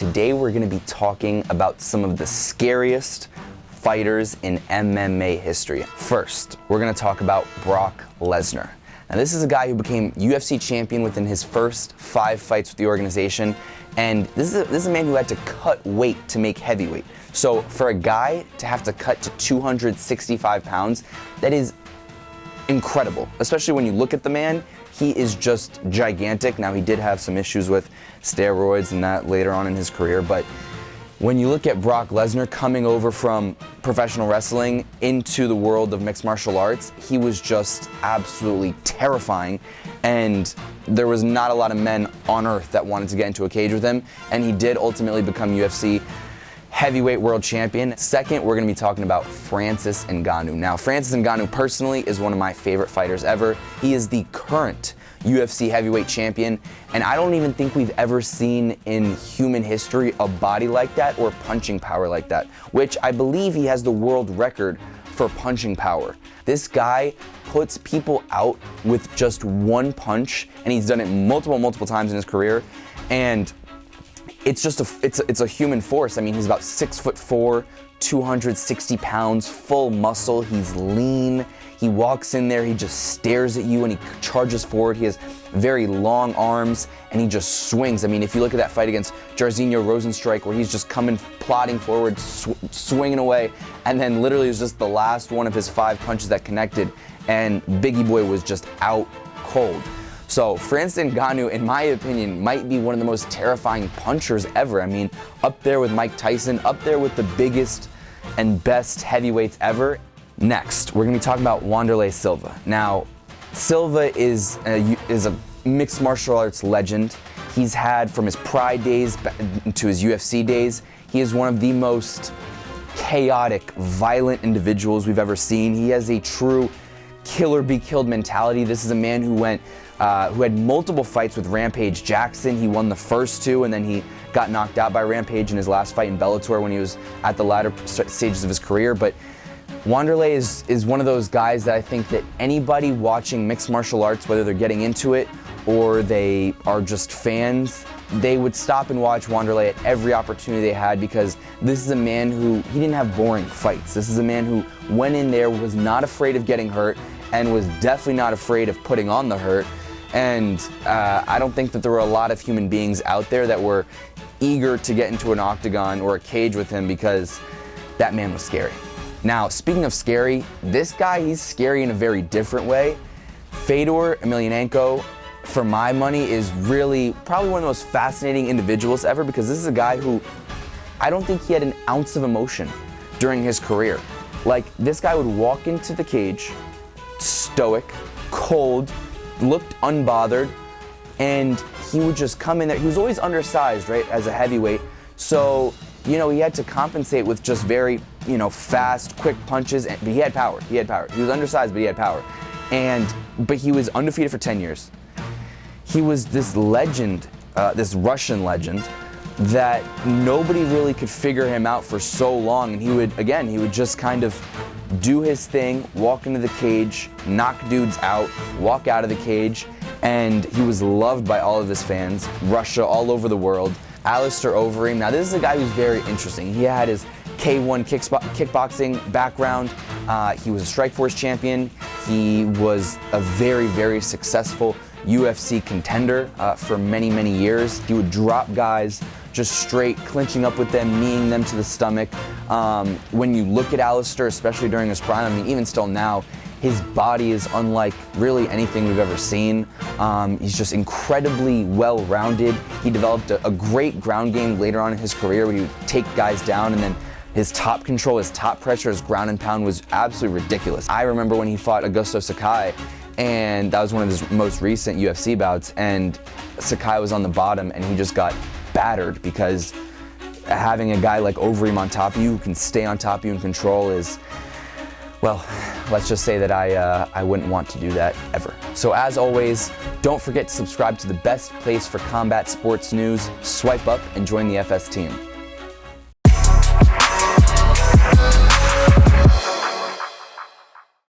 today we're going to be talking about some of the scariest fighters in MMA history. First, we're going to talk about Brock Lesnar. Now, this is a guy who became UFC champion within his first 5 fights with the organization, and this is a man who had to cut weight to make heavyweight. So for a guy to have to cut to 265 pounds, that is incredible, especially when you look at the man. He is just gigantic. Now, he did have some issues with steroids and that later on in his career, but when you look at Brock Lesnar coming over from professional wrestling into the world of mixed martial arts, he was just absolutely terrifying, and there was not a lot of men on earth that wanted to get into a cage with him, and he did ultimately become UFC heavyweight world champion. Second, we're going to be talking about Francis Ngannou. Now, Francis Ngannou personally is one of my favorite fighters ever. He is the current UFC heavyweight champion, and I don't even think we've ever seen in human history a body like that or punching power like that, which I believe he has the world record for punching power. This guy puts people out with just one punch, and he's done it multiple times in his career, and it's just it's a human force. I mean, he's about 6'4", 260 pounds, full muscle. He's lean. He walks in there, he just stares at you and he charges forward. He has very long arms and he just swings. I mean, if you look at that fight against Jairzinho Rozenstruik, where he's just coming, plodding forward, swinging away, and then literally it was just the last one of his 5 punches that connected, and Biggie Boy was just out cold. So Francis Ngannou, in my opinion, might be one of the most terrifying punchers ever. I mean, up there with Mike Tyson, up there with the biggest and best heavyweights ever. Next, we're going to be talking about Wanderlei Silva. Now, Silva is a mixed martial arts legend. He's had, from his Pride days to his UFC days, he is one of the most chaotic, violent individuals we've ever seen. He has a true kill or be killed mentality. This is a man who had multiple fights with Rampage Jackson. He won the first 2, and then he got knocked out by Rampage in his last fight in Bellator when he was at the latter stages of his career. But Wanderlei is one of those guys that I think that anybody watching mixed martial arts, whether they're getting into it or they are just fans, they would stop and watch Wanderlei at every opportunity they had, because this is a man who, he didn't have boring fights. This is a man who went in there, was not afraid of getting hurt, and was definitely not afraid of putting on the hurt. And I don't think that there were a lot of human beings out there that were eager to get into an octagon or a cage with him, because that man was scary. Now, speaking of scary, this guy, he's scary in a very different way. Fedor Emelianenko, for my money, is really probably one of the most fascinating individuals ever, because this is a guy who, I don't think he had an ounce of emotion during his career. Like, this guy would walk into the cage, stoic, cold, looked unbothered, and he would just come in there. He was always undersized, right, as a heavyweight, so, you know, he had to compensate with just very, you know, fast, quick punches, but he had power. He was undersized, but he had power. But he was undefeated for 10 years. He was this legend, this Russian legend, that nobody really could figure him out for so long. And he would just kind of do his thing, walk into the cage, knock dudes out, walk out of the cage, and he was loved by all of his fans, Russia, all over the world. Alistair Overeem. Now, this is a guy who's very interesting. He had his K1 kickboxing background. He was a Strikeforce champion. He was a very successful UFC contender for many years. He would drop guys just straight, clinching up with them, kneeing them to the stomach. When you look at Alistair, especially during his prime, I mean, even still now, his body is unlike really anything we've ever seen. He's just incredibly well-rounded. He developed a great ground game later on in his career, where he would take guys down, and then his top control, his top pressure, his ground and pound was absolutely ridiculous. I remember when he fought Augusto Sakai, and that was one of his most recent UFC bouts, and Sakai was on the bottom, and he just got battered, because having a guy like Overeem on top of you who can stay on top of you and control is, well, let's just say that I wouldn't want to do that ever. So as always, don't forget to subscribe to the best place for combat sports news. Swipe up and join the FS team.